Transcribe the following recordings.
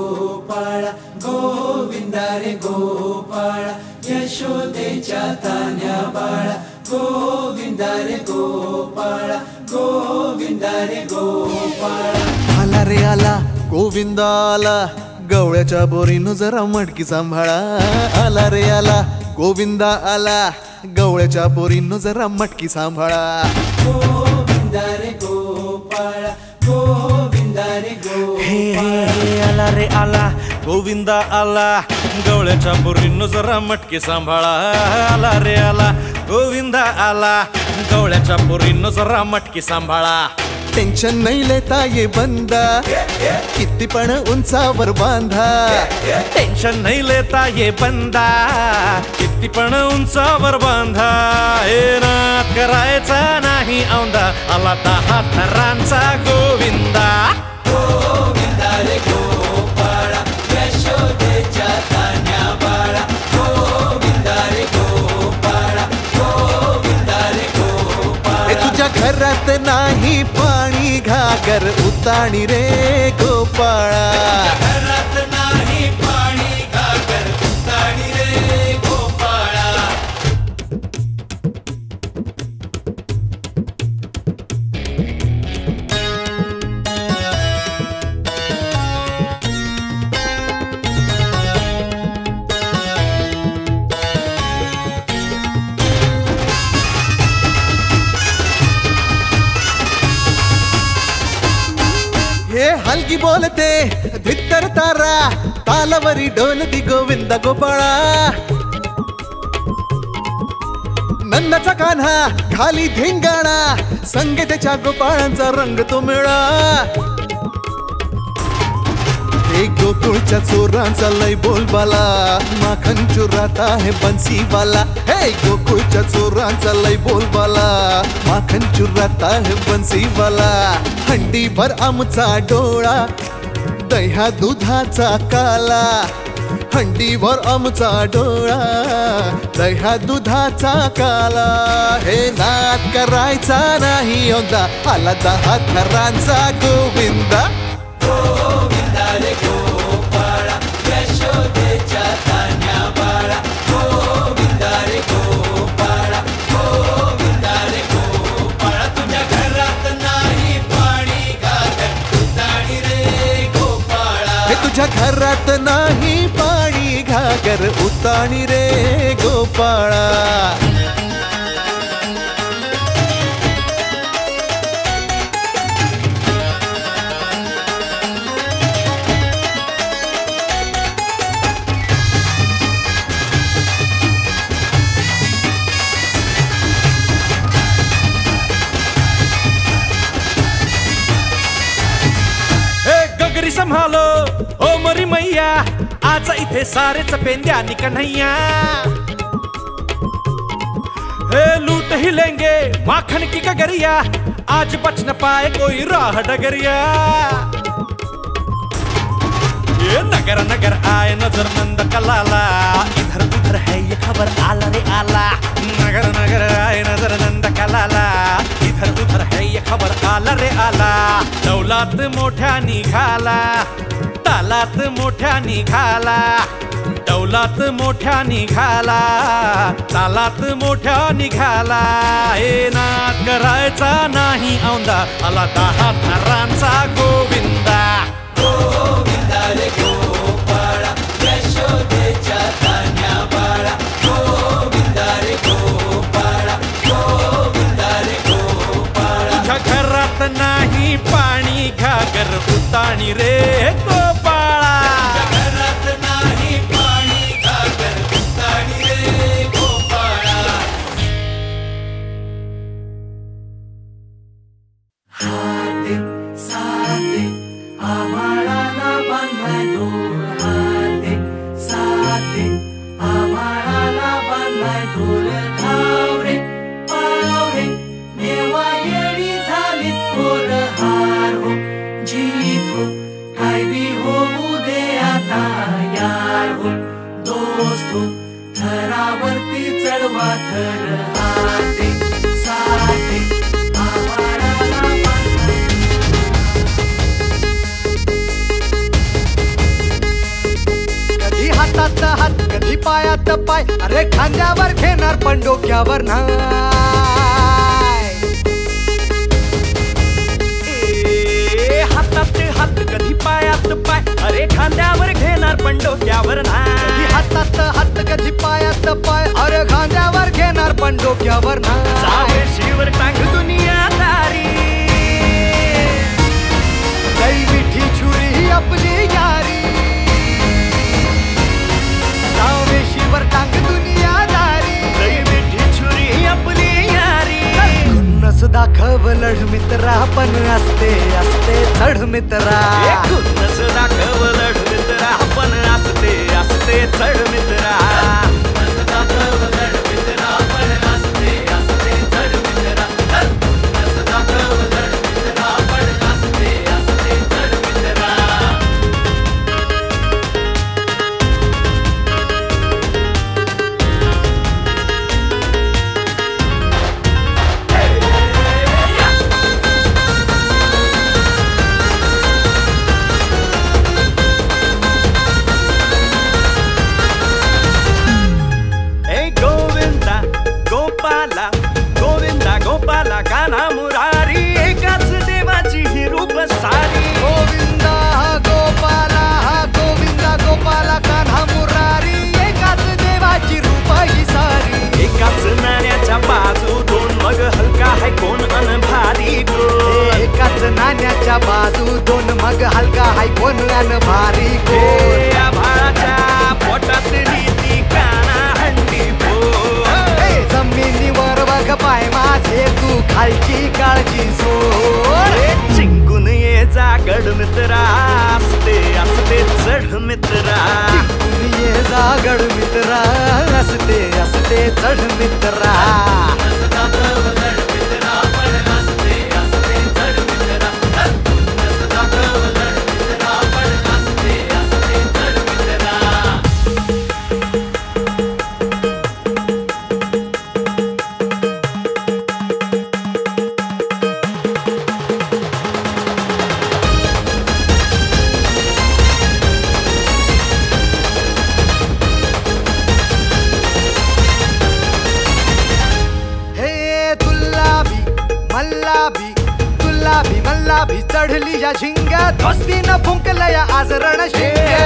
गोपाळा गोविंदा रे गोपाळा यशोदेच्या तान्या बाळा गोविंदा रे गोपाळा गोविंदा रे गोपाळा आला रे आला गोविंदा आला गवळ्याच्या बोरीनं जरा मटकी सांभाळा आला रे आला गोविंदा आला गवळ्याच्या बोरीनं जरा मटकी सांभाळा गोविंदा रे गोपाळा गोविंदा रे गोपाळा आला रे आला गोविंदा आला गवळ्याच्या बोरीनं जरा मटकी सांभाळा आला रे आला गोविंदा आला गवळ्याच्या बोरीनं जरा मटकी सांभाळा टेन्शन नाही लेता ये बंदा किती पण उंचावर बांधा टेन्शन नाही लेता ये बंदा किती पण उंचावर बांधा हे नाद करायचा नाही औंदा आला 10 थरांचा गोविंदा गोविंदा रे गोपाळा यशोदेच्या तान्या बाळा गोविंदा रे गोपाळा गोविंदा रे गोपाळा तुझ्या घरात नाही पाणी घागर उताणी रे गोपाळा घरात नाही पाणी घागर उताणी रे गोपाळा हे हलगी बोलते धित्तर तारा तालावरी डोलती गोविंदा गोपाळा नंदाचा कान्हा खाली धिंगाणा संगीताच्या गोपाळांचा रंग तो मिळा हे गोकुळच्या चोरांचा लय बोलबाला माखन चुरात आहे बन्सीवाला हे गोकुळच्या चोरांचा लय बोलबाला माखन चुरात आहे बन्सीवाला हंडीभर आमचा डोळा दह्या दुधाचा काला हंडीभर आमचा डोळा दह्या दुधाचा काला हे नाद करायचा नाही औंदा आला 10 थरांचा गोविंदा गोविंदा रे गोपाळा यशोदेच्या तान्या बाळा गोविंदा रे गोपाळा गोविंदा रे गोपाळा तुझ्या घरात नाही पाणी घागर उताणी रे गोपाळा हे तुझ्या घरात नाही पाणी घागर उताणी रे गोपाळा गगरी संभालो ओ मरी मैया आज इथे सारेच पेंद्यानी कन्हैया हे लूट ही लेंगे माखन की गगरिया आज बच न पाए कोई राह डगरिया ये नगर नगर आए नजर नंद कलाला इधर उधर है ये खबर आला रे आला नगर नगर आए नजर नंद कलाला इधर उधर है ये खबर आला रे आला दौलात मोठ्या निघाला तालात मोठ्या निघाला दौलात मोठ्या निघाला तालात मोठ्या निघाला हे नाद करायचा नाही औंदा आला 10 थरांचा गोविंदा गोविंदा रे गोपाळा यशोदेच्या तान्या बाळा गोविंदा रे गोपाळा गोविंदा रे गोपाळा तुझ्या घरात नाही पाणी घागर उताणी रे गोपाळा घरात नाही पाणी घागर उताणी रे गोपाळा हाते साते आभाळाला बांधलाय दोर हाते साते आभाळाला बांधलाय दोर घावरे पावरे देवा येडी झाली थोर हार हो जीत हो काय बी होऊ दे आता यार हो दोस्त हो थरावरती चढवा थर हाते साते आभाळाला बांधलाय हातात हात कधी पायात पाय अरे खांद्यावर घेणार पण डोक्यावर नाही हातात हात कधी पायात पाय अरे खांद्यावर घेणार पण डोक्यावर नाही हातात हात कधी पायात पाय अरे खांद्यावर घेणार पण डोक्यावर नाही सावेशीवर टांग दुनियादारी लई मिठी छुरी ही आपली यारी सावेशीवर टांग दुनियादारी लई मिठी छुरी ही आपली यारी खुन्नस दाखव लढ मित्रा पण असते असते चढ मित्रा खुन्नस दाखव लढ मित्रा पण असते असते चढ मित्रा गोपाला गाना मुरारी एकाच देवाची ही रूप सारी गोविंदा गोपाला गोविंदा गोपाला कान्हा मुरारी एकाच देवाची रूप ही सारी एकाच नाण्याच्या बाजू दोन मग हलका है कोण अन भारी कोण एकाच नाण्याच्या बाजू दोन मग हलका है कोण अन भारी कोण आभाळाच्या पोटात रीती काना हंडी जमिनीवर बघ पाय माझे तू खालची काळजी सोड जिंकून ये जागड मित्रा असते असते चढ मित्रा जिंकून ये जागड मित्रा असते असते चढ मित्रा मल्लाभी चढली या झिंगा दोस्तीनं फुंकलया आज रणशिंगा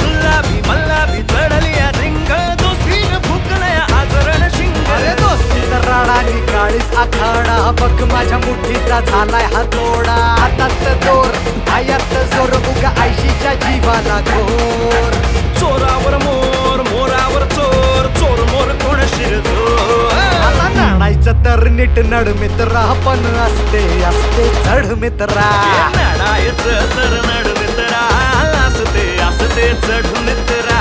गुलाबी मल्लाभी चढली या झिंगा दोस्तीनं फुंकलया आज रणशिंगा अरे दोस्ती तर राडानी काळीच आखाडा बघ माझ्या मुठीचा झालाय हातोडा हातात दोर आयात जोर उगा आयशीच्या जीवाला घोर चोरावर मोर मोरावर चोर चोर मोर कोण शिरजोर आता नाडायचं तर नीट नड मित्रा पण असते असते चढ मित्रा नाडायचं तर नड मित्रा असते असते चढ मित्रा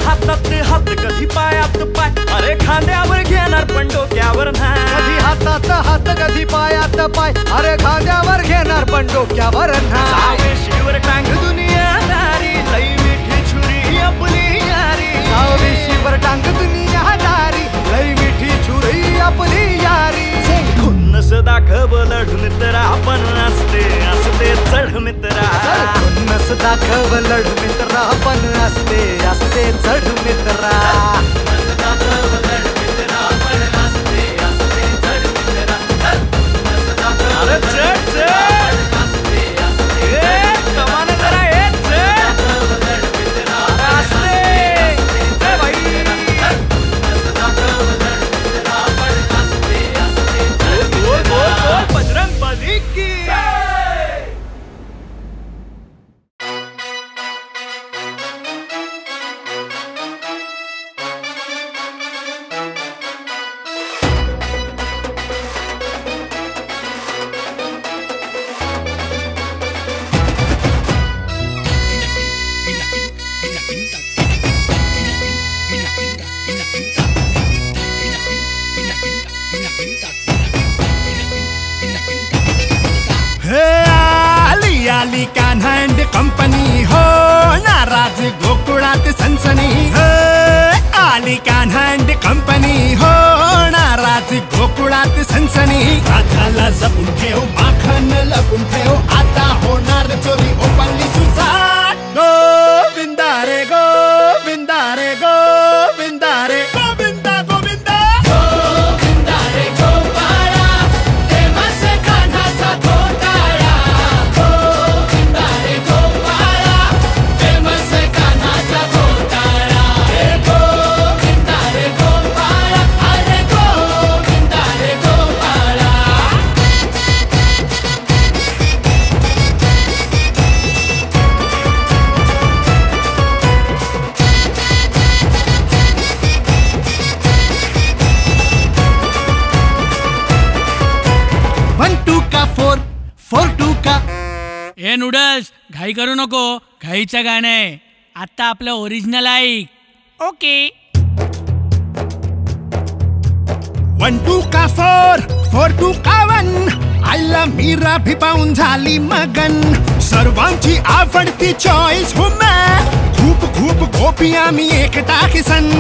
हातात हात कधी पायात पाय अरे खांद्यावर घेणार पण डोक्यावर नाही कधी हातात हात कधी पायात पाय अरे खांद्यावर घेणार पण डोक्यावर नाही सावेशीवर टांग दुनियादारी लई मिठी छुरी आपली यारी सावेशीवर टांग दुनियादारी लई मिठी छुरी आपली यारी खुन्नस दाखव लढ मित्रा पण असते असते चढ मित्रा खुन्नस दाखव लढ मित्रा पण असते असते चढ मित्रा अरे चढ चढ कमान जरा असते भाई बोल बोल बोल बजरंग बली की आली कान्हा अँड कंपनी हो नाराज गोकुळात सनसनी आली कान्हा अँड कंपनी मला जपून ठेव, माखन लपून ठेव, आता होणार चोरी ओपनली सुसाट. गोविंदा रे गोविंदा रे गोविंदा रे गोविंदा गोविंदा. गोविंदा रे गोपाळा, फेमस कान्हाचा घोटाळा. गोविंदा रे गोपाळा, फेमस कान्हाचा घोटाळा. रे गोविंदा रे गोपाळा, अरे गोविंदा रे गोपाळा. हे नूडल्स घाई करू नको, घाईचं गाणं आहे. आता आपलं ओरिजिनल ऐक. ओके. 1 2 का 4 4 2 का 1. आईला मीरा भी पाहून झाली मगन. सर्वांची आवडती चॉईस हो मैं. खूप खूप गोपी आम्ही एकटा किसन.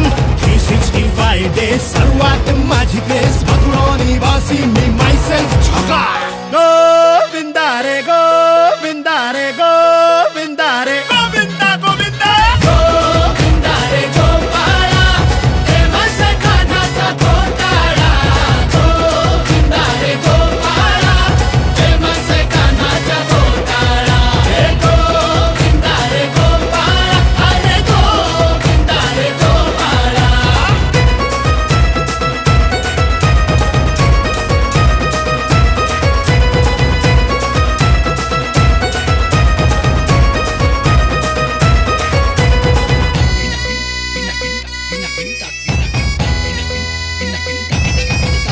365 डेज सर्वात माझी प्लेस. मथुरा निवासी मी मायसेल्फ झोका. गोविंदा रे गोविंदा रे गोविंदा रे गोविंदा गोविंदा. गोविंदा रे गोपाळा, फेमस कान्हाचा घोटाळा. गोविंदा रे गोपाळा, फेमस कान्हाचा घोटाळा. रे गोविंदा रे गोपाळा, अरे गोविंदा रे गोपाळा.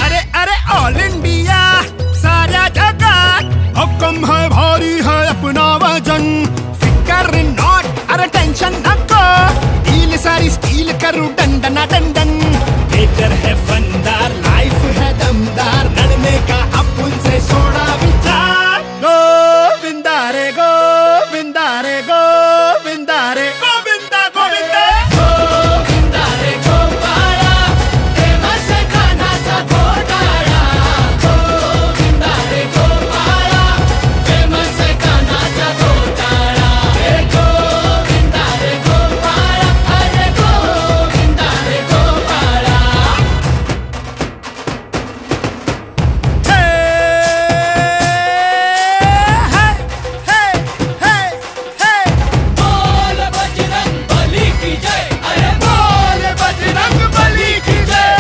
अरे अरे ऑल इंडिया साऱ्या जगात हुक्म है भारी है अपना वजन. फिकर नॉट, अरे टेंशन नको. डील सारी स्टील करू डंडना डंडन. नेचर है फनदार, लाइफ है दमदार. लड़ने का अपुन से सोडा विचार. गोविंदा रे गोविंदा रे गोविंदा रे गोविंदा गोविंदा. गोविंदा रे गोपाळा, फेमस कान्हाचा घोटाळा. गोविंदा रे गोपाळा, फेमस कान्हाचा घोटाळा. रे गोविंदा रे गोपाळा, अरे गोविंदा रे गोपाळा. बोल बजरंग बली की जय, अरे बोल बजरंग बली की जय.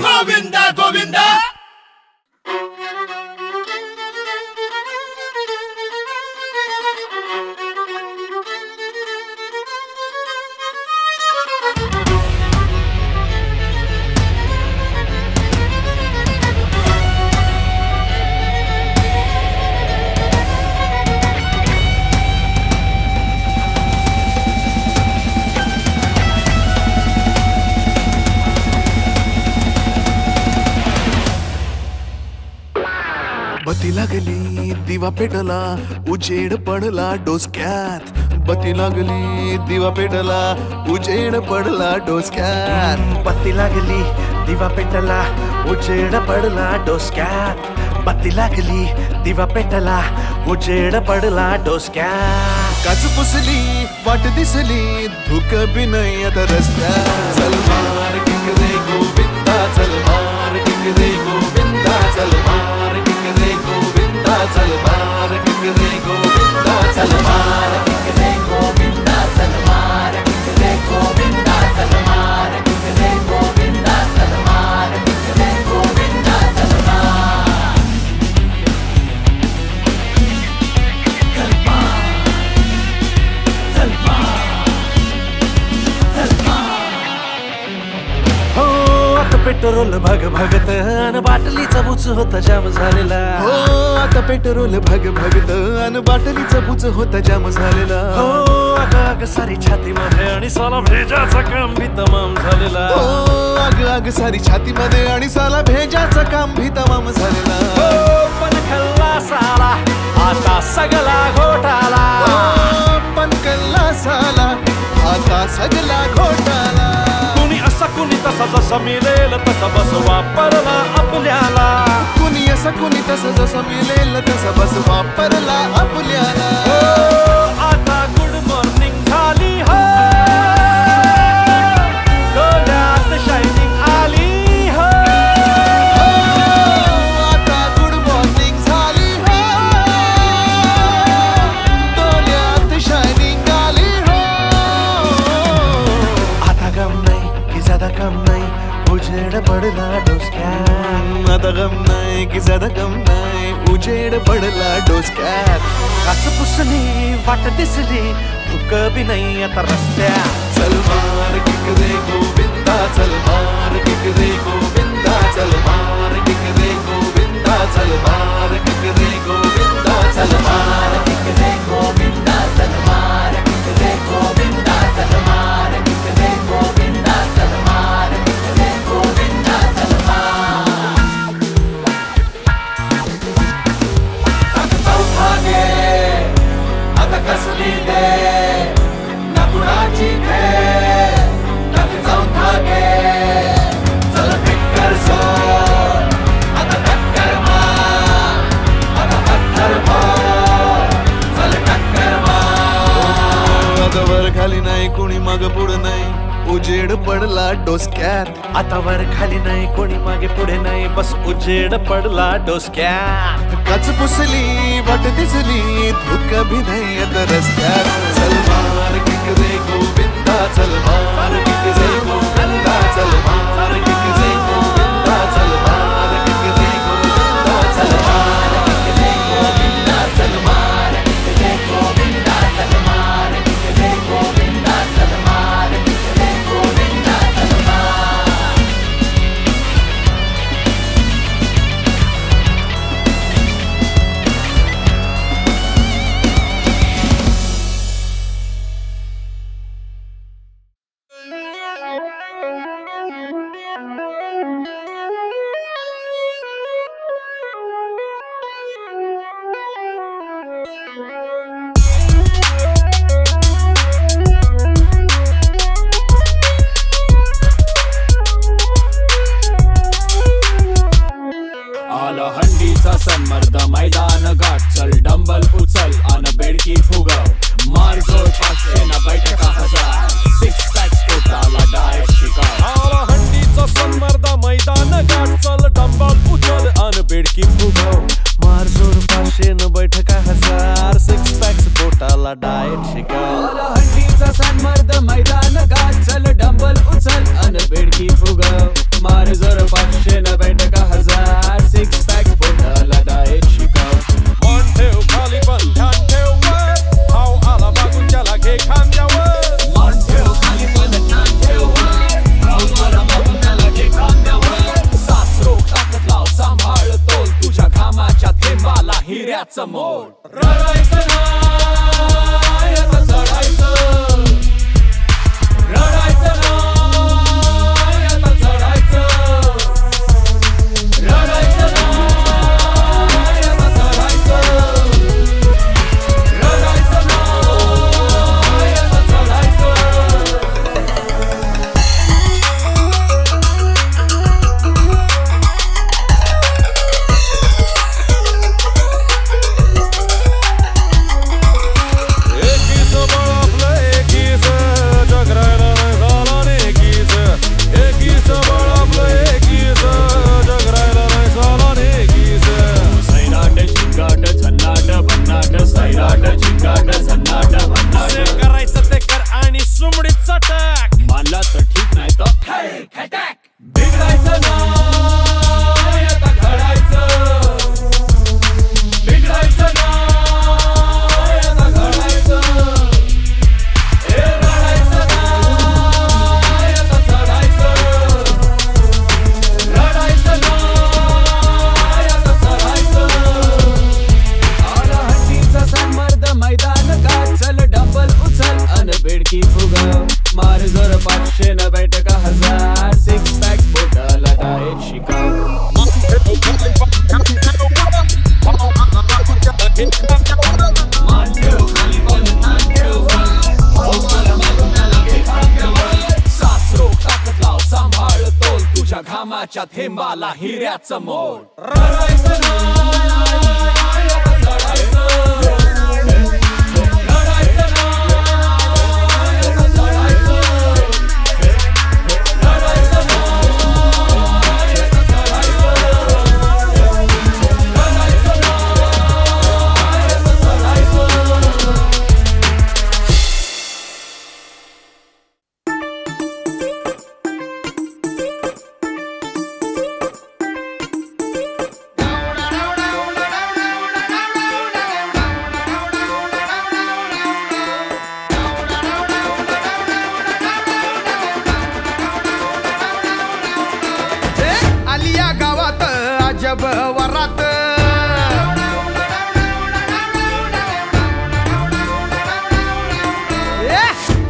गोविंदा गोविंदा. बती लागली दिवा पेटला, उजेड पडला डोसक्यात. बती लागली दिवा पेटला, उजेड पडला डोसक्यात. बत्ती लागली दिवा पेटला, उजेड पडला डोसक्यात. बत्ती लागली दिवा पेटला, उजेड पडला डोसक्यात. काच पुसली वाट दिसली, धुक बिनय आता रस्त्यात. चल मार किक रे गोविंदा, चल मार किक रे गोविंदा, चल मार किक रे गोविंदा, चल मार किक रे गोविंदा, चल मार किक रे गोविंदा, चल मार किक रे गोविंदा, चल मार किक रे गोविंदा, चल मार किक रे गोविंदा, चल मार. चल मार, चल मार, चल मार. हो आता पेट्रोल भग भगत अन बाटलीचा बुच होता जाम झालेला. हो आता पेट्रोल भग भगत अन बाटलीचा बुच होता जाम झालेला. हो आग सारी छाती मध्ये आणि साला भेजाचा काम भी तमाम झालेला. हो आग आग सारी छाती मध्ये आणि साला भेजाचं काम भी तमाम झालेला. हो पण खल्ला साला आता सगळा जसा मिळेल तसा बस वापरला आपल्याला. कुणी असं कुणी तसं जसं मिळेल तसं बस वापरला आपल्याला. आता गुड मॉर्निंग झाली हो, डोळ्यात शायनिंग आली हो. आता गुड मॉर्निंग झाली हो, डोळ्यात शायनिंग आली हो. आता गम नाही की ज्यादा गम नाही, उजेड पडला डोसक्यात. आता गम नाही की ज्यादा गम नाही, उजेड पडला डोसक्यात. काच पुसली वाट दिसली, भूक बी नाही आता रस्त्यात. चल मार किक रे गोविंदा, चल मार किक रे गोविंदा, चल मार किक रे गोविंदा, चल मार किक रे गोविंदा, चल मार किक रे गोविंदा, चल मार किक रे गोविंदा, चल मार किक रे गोविंदा, चल मार किक रे गोविंदा, चल मार. चौथा घे आता कसली दे ना कुणाची घे. चौथा घे चल फिक्कर सोड आता टक्कर मार, आता पत्थर फोड चल टक्कर मार. आता वर खाली नाही कोणी माग पुढे नाही, उजेड पडला डोसक्यात. आता वर खाली नाही कोणी मागे पुढे नाही, बस उजेड पडला डोसक्यात. काच पुसली वाट दिसली, धुक भी नाही आता रस्त्यात. चल मार किक रे गोविंदा, चल मार किक रे गोविंदा, चल मार किक रे गोविंदा, चल मार किक रे गोविंदा, चल मार किक रे गोविंदा, चल मार किक रे गोविंदा, चल मार किक रे गोविंदा, चल मार किक रे गोविंदा, चल मार. आला हंडीचा सन्मर्द मैदान गाठ. चल डंबल उचल अन बेडकी फुगव. मार जोर 500 न बैठका 1000. सिक्स पॅक्स पोटाला डाएट शिकाव. आला हंडीचा सन्मर्द मैदान गाठ. चल डंबल उचल अन बेडकी फुगव. मार जोर 500 न बैठका 1000. सिक्स पॅक्स पोटाला डाएट शिकाव. आला हंडीचा सन्मर्द मैदान गाठ. चल डंबल उचल अन बेडकी फुगव. मार जोर 500 न बैठका 1000. सिक्स पॅक्स पोटाला डाएट शिकाव. मान ठेव खाली पण ध्यान ठेव वर, भाव आला मागून त्याला घे खांद्यावर. मान ठेव खाली पण ध्यान ठेव वर, भाव आला मागून त्याला घे खांद्यावर. सास रोग ताकद लाव, सांभाळ तोल तुझ्या घामाच्या थेंबाला हिऱ्याचं मोल. रडायचं नाही आता चढायचं, रडायचं नाही आता चढायचं, रडायचं नाही आता चढायचं, रडायचं नाही आता चढायचं. घामाच्या थेंबाला हिऱ्याचं मोड.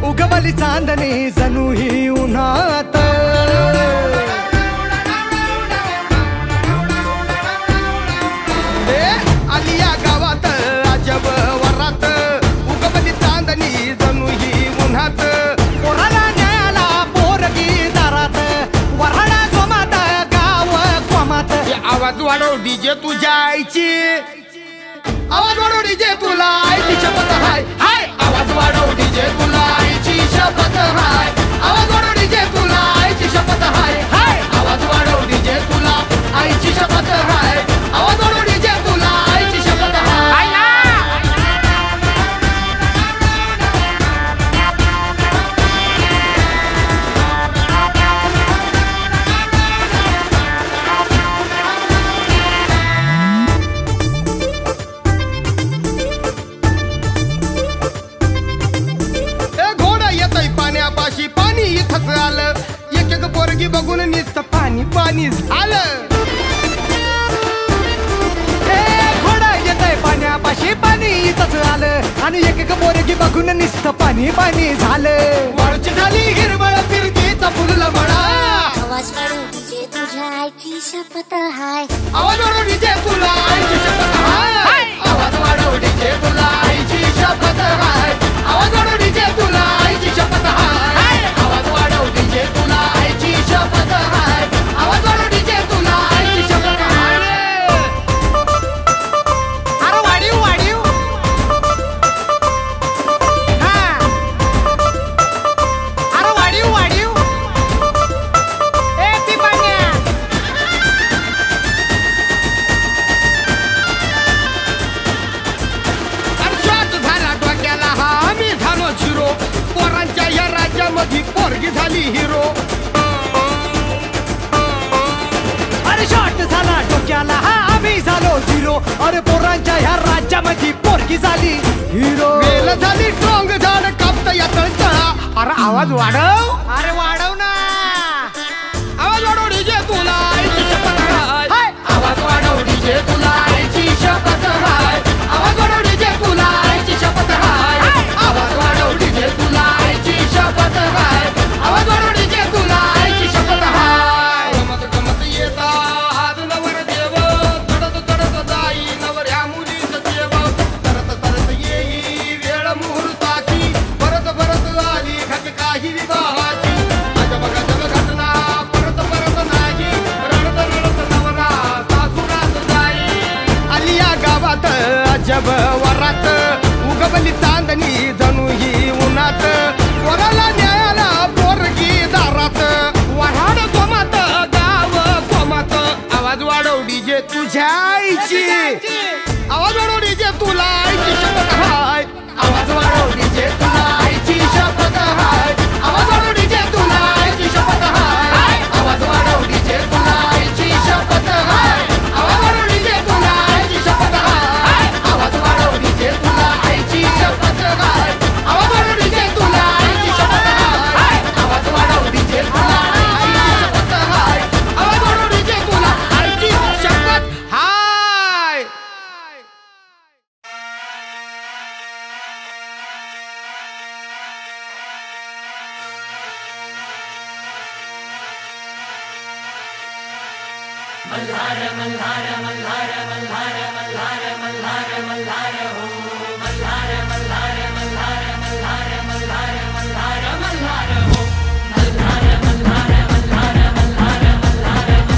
उगवली चांदणी जणू ही उन्हात, आलिया गावात अजब वरात. उगवली चांदणी जणू ही उन्हात, पोराला न्यायाला पोरगी दारात, वराडा जोमात गाव कोमात. आवाज वाढव डीजे तुझ्या आईची, आवाज वाढव डीजे तुला आईची शपथ हाय हाय. आवाज वाढव डीजे तुला आईची शपथ हाय. आवाज वाढव डीजे तुला आईची शपथ हाय हाय. आवाज वाढव डीजे तुला आईची शपथ हाय. आवाज वाढव डीजे तुला आईची शपथ हाय. पाण्यापाशी पाणी इथंच आलं, एक एक पोरगी बघून नुसतं पाणी पाणी झालं. घोडा येतय पाण्यापाशी पाणी इथंच आलं, आणि एक एक पोरगी बघून नुसतं पाणी पाणी झालं. वाळची झाली हिरवळ फिरकीचा फुलला म्हणा. आवाज वाढव डीजे तुझ्या आईची शपथ हाय. आवाज वाढव डीजे तुला आईची शपथ हाय. आवाज वाढव डीजे तुला आईची शपथ हाय. आवाज वाढव डीजे तुला आईची शपथ हाय. आवाज वाढव डीजे तुला आईची शपथ हाय. आवाज वाढव डीजे तुला आईची शपथ हाय. अरे वाढीव वाढीव हा. अरे वाढीव वाढीव ए पिपाण्या. अर्शात झाला डोक्याला हा आम्ही झालो झिरो, पोरांच्या या राज्यामध्ये पोरगी झाली हिरो. अरे शॉट झाला डोक्याला हा आम्ही झालो झिरो, अरे पोरांच्या ह्या राज्यामध्ये पोरगी झाली हिरो. वेल झाली स्ट्रॉंग झाड कापता या तळतळा. अरे आवाज वाढव, अरे वाढव ना. आवाज वाढव डीजे तुला आईची शपथ हाय. आवाज वाढव डीजे तुला आईची शपथ हाय. आवाज वाढव डीजे तुला आईची शपथ हाय. आवाज वाढव डीजे तुला आईची शपथ हाय. आवाज वाढव डीजे तुला आईची शपथ हाय. गमत गमत येता आज नवर देव, चढत चढत जाई नवऱ्या मुलीचं देव. तरत तरत येई वेळ मुहूर्ताची, परत परत आली घट काही विवाहाची. अजब गजब घटना परत परत नाही, रडत रडत नवरा सासुरात जाई. आलिया गावात अजब वरात, उगवली चांदणी जणू ही उन्हात, वराला न्यायाला पोरगी दारात, वराड कोमात गाव कोमात. आवाज वाढव डीजे तुझ्या आईची, आवाज वाढव डीजे तुला आईची शपथ हाय. आवाज वाढव डीजे तुला आईची शपथ हाय. आवाज वाढव डीजे तुला आईची शपथ हाय. आवाज वाढव डीजे तुला आईची शपथ हाय. आवाज वाढव डीजे तुला आईची शपथ हाय. आवाज वाढव डीजे तुला आईची शपथ हाय. आवाज वाढव डीजे तुला आईची शपथ हाय. आवाज वाढव डीजे तुला आईची शपथ हाय. आवाज वाढव डीजे तुला आईची शपथ हाय. मल्हार मल्हार मल्हार मल्हार मल्हार मल्हार मल्हार हो. मल्हार मल्हार मल्हार मल्हार मल्हार मल्हार मल्हार हो. मल्हार मल्हार मल्हार मल्हार मल्हार मल्हार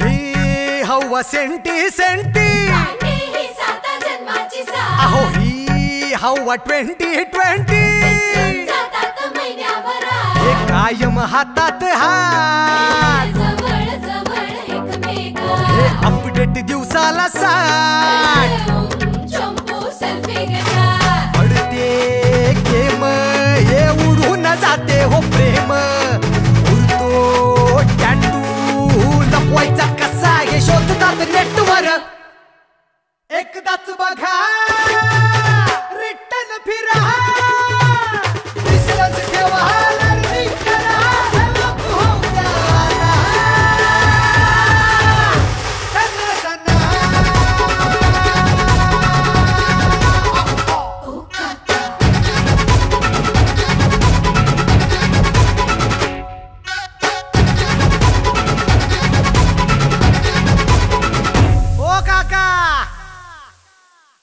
ही हवा सेंटी सेंटी ही साता जन्माची साथ अहो ही हवा 2020 जातात महिन्याभरात हे कायम हातात हात जवळ जवळ एकमेका हे अपडेट दिवसाला साठ चंपू सेल्फी घेता पडते गेम हे उडून जाते हो प्रेम उडतो टॅटू लपवायचा कसा हे शोधतात नेटवर